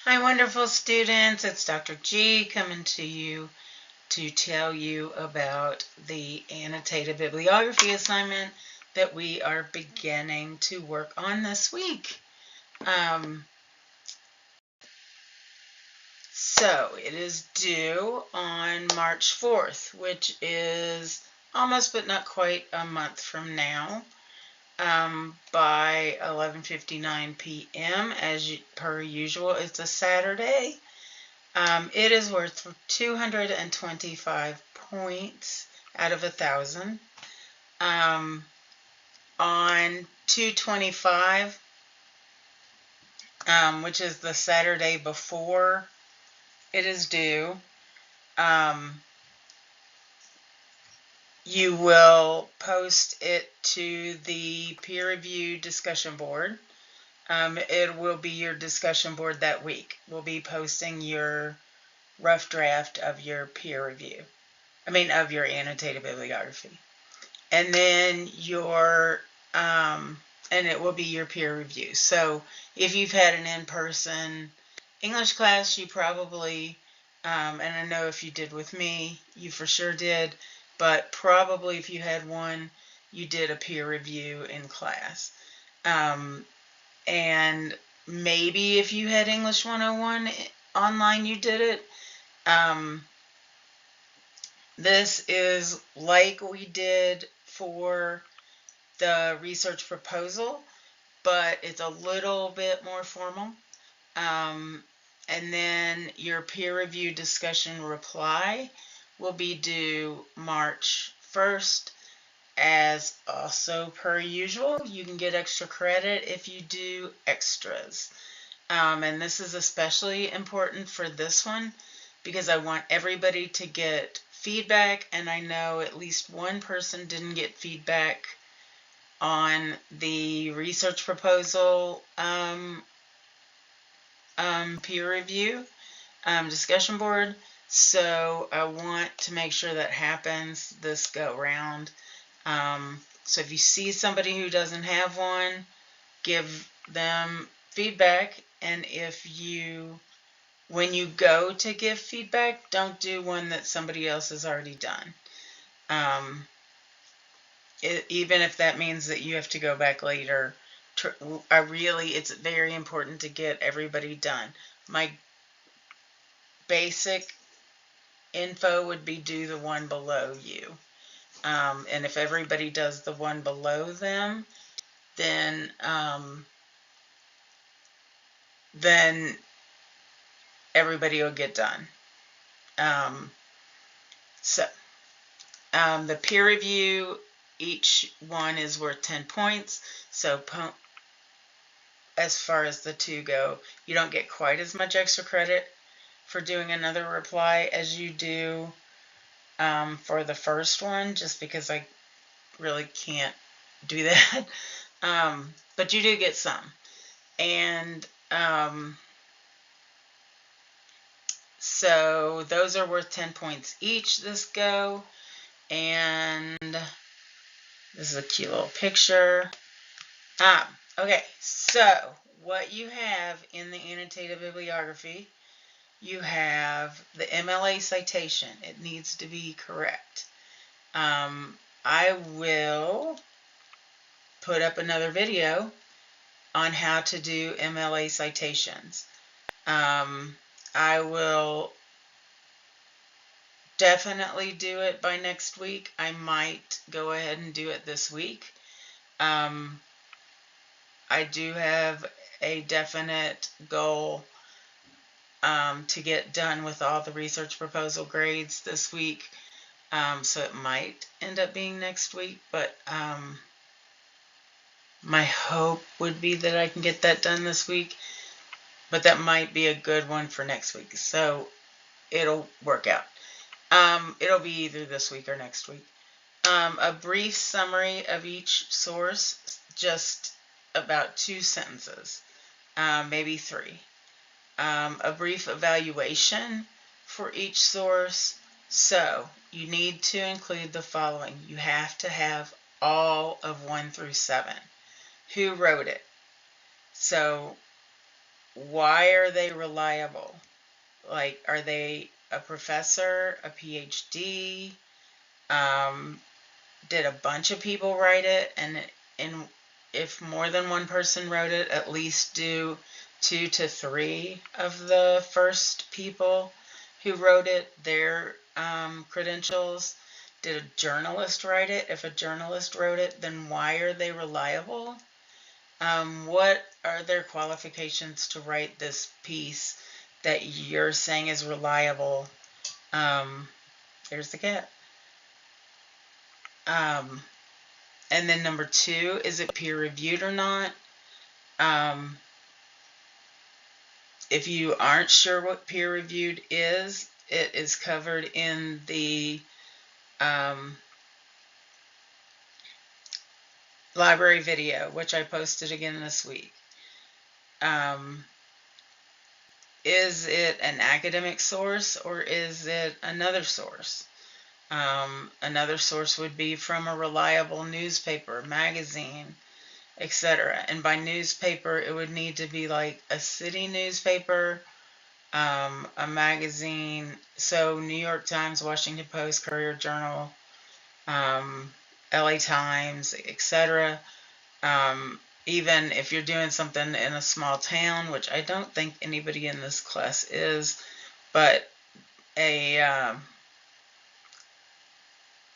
Hi, wonderful students. It's Dr. G coming to you to tell you about the annotated bibliography assignment that we are beginning to work on this week. So it is due on March 4th, which is almost but not quite a month from now. By 11:59 p.m. per usual. It's a Saturday. It is worth 225 points out of 1,000. On 225, which is the Saturday before it is due, you will post it to the peer review discussion board. It will be your discussion board that week. We'll be posting your rough draft of your peer review. Of your annotated bibliography. And then and it will be your peer review. So if you've had an in-person English class, you probably, and I know if you did with me, you for sure did, but probably if you had one, you did a peer review in class. And maybe if you had English 101 online, you did it. This is like we did for the research proposal, but it's a little bit more formal. And then your peer review discussion reply will be due March 1st. As also per usual, you can get extra credit if you do extras. And this is especially important for this one because I want everybody to get feedback, and I know at least one person didn't get feedback on the research proposal peer review discussion board. So I want to make sure that happens this go round. So if you see somebody who doesn't have one, give them feedback. And when you go to give feedback, don't do one that somebody else has already done. Even if that means that you have to go back later. It's very important to get everybody done. My basic info would be do the one below you. And if everybody does the one below them, then everybody will get done. The peer review, each one is worth 10 points. So as far as the two go, you don't get quite as much extra credit for doing another reply as you do for the first one, just because I really can't do that. But you do get some. And so those are worth 10 points each this go. And this is a cute little picture. Okay, so what you have in the annotated bibliography, you have the MLA citation. It needs to be correct. I will put up another video on how to do MLA citations. I will definitely do it by next week. I might go ahead and do it this week. I do have a definite goal to get done with all the research proposal grades this week. So it might end up being next week, but my hope would be that I can get that done this week, but that might be a good one for next week. So it'll work out. It'll be either this week or next week. A brief summary of each source, just about 2 sentences, maybe 3. A brief evaluation for each source. So you need to include the following. You have to have all of 1 through 7. Who wrote it? So why are they reliable? Like, are they a professor, a PhD? Did a bunch of people write it? And if more than one person wrote it, at least do 2 to 3 of the first people who wrote it, their credentials. Did a journalist write it? If a journalist wrote it, then why are they reliable? What are their qualifications to write this piece that you're saying is reliable? There's the cat. And then number 2, is it peer reviewed or not? If you aren't sure what peer reviewed is, it is covered in the library video, which I posted again this week. Is it an academic source or is it another source? Another source would be from a reliable newspaper, magazine, etc. And by newspaper, it would need to be like a city newspaper, a magazine, so New York Times, Washington Post, Courier Journal, LA Times, etc. Even if you're doing something in a small town, which I don't think anybody in this class is, but a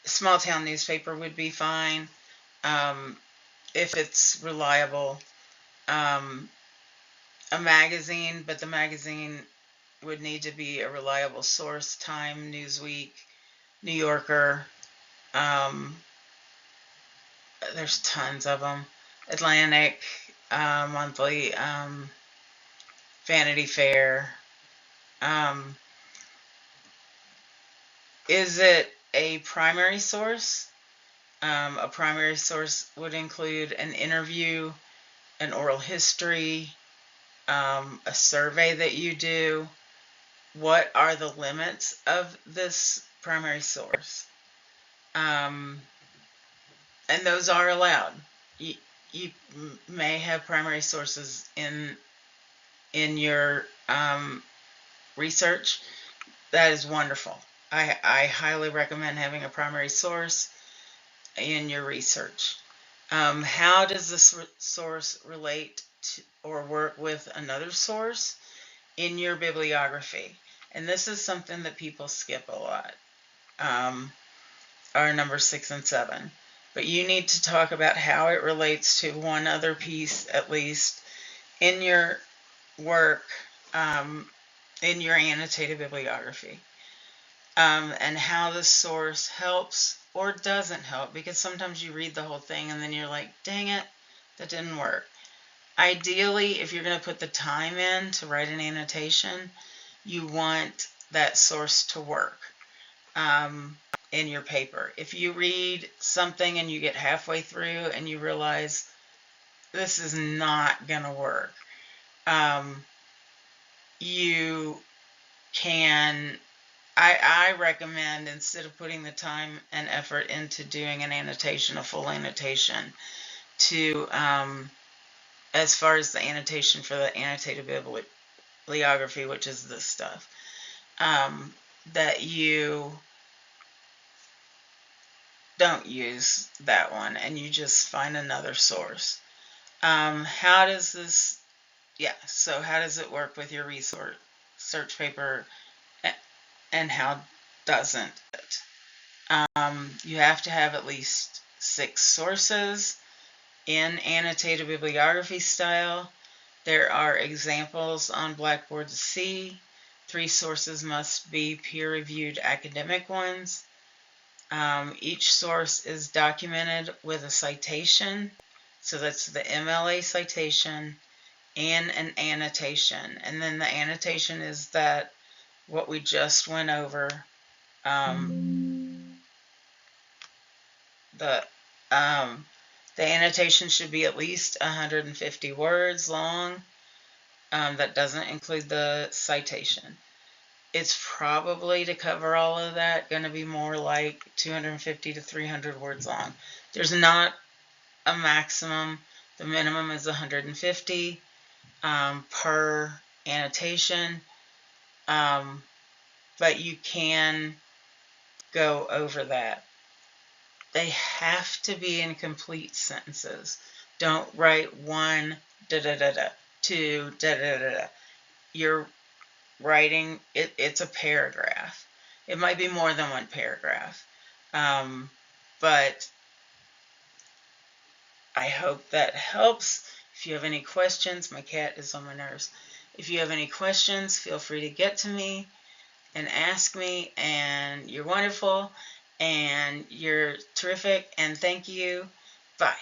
small town newspaper would be fine if it's reliable. A magazine, but the magazine would need to be a reliable source. Time, Newsweek, New Yorker. There's tons of them. Atlantic, Monthly, Vanity Fair. Is it a primary source? A primary source would include an interview, an oral history, a survey that you do. What are the limits of this primary source? And those are allowed. You may have primary sources in your research. That is wonderful. I highly recommend having a primary source in your research. How does this source relate to or work with another source in your bibliography? And this is something that people skip a lot, are number 6 and 7. But you need to talk about how it relates to one other piece, at least, in your work, in your annotated bibliography. And how the source helps or doesn't help, because sometimes you read the whole thing and then you're like, dang it, that didn't work. Ideally, if you're going to put the time in to write an annotation, you want that source to work in your paper. If you read something and you get halfway through and you realize this is not going to work, you can... I recommend, instead of putting the time and effort into doing an annotation, a full annotation, to, as far as the annotation for the annotated bibliography, which is this stuff, that you don't use that one and you just find another source. How does this, so how does it work with your research paper, and how doesn't it? You have to have at least 6 sources in annotated bibliography style. There are examples on Blackboard to see. 3 sources must be peer-reviewed academic ones. Each source is documented with a citation, so that's the MLA citation and an annotation. And then the annotation is that what we just went over. The annotation should be at least 150 words long. That doesn't include the citation. It's probably, to cover all of that, going to be more like 250 to 300 words long. There's not a maximum. The minimum is 150. per annotation, but you can go over that. They have to be in complete sentences. Don't write one da da da da, two da da da da. You're writing it's a paragraph. It might be more than one paragraph, but I hope that helps. If you have any questions, my cat is on my nerves. If you have any questions, feel free to get to me and ask me. And you're wonderful and you're terrific. And thank you. Bye.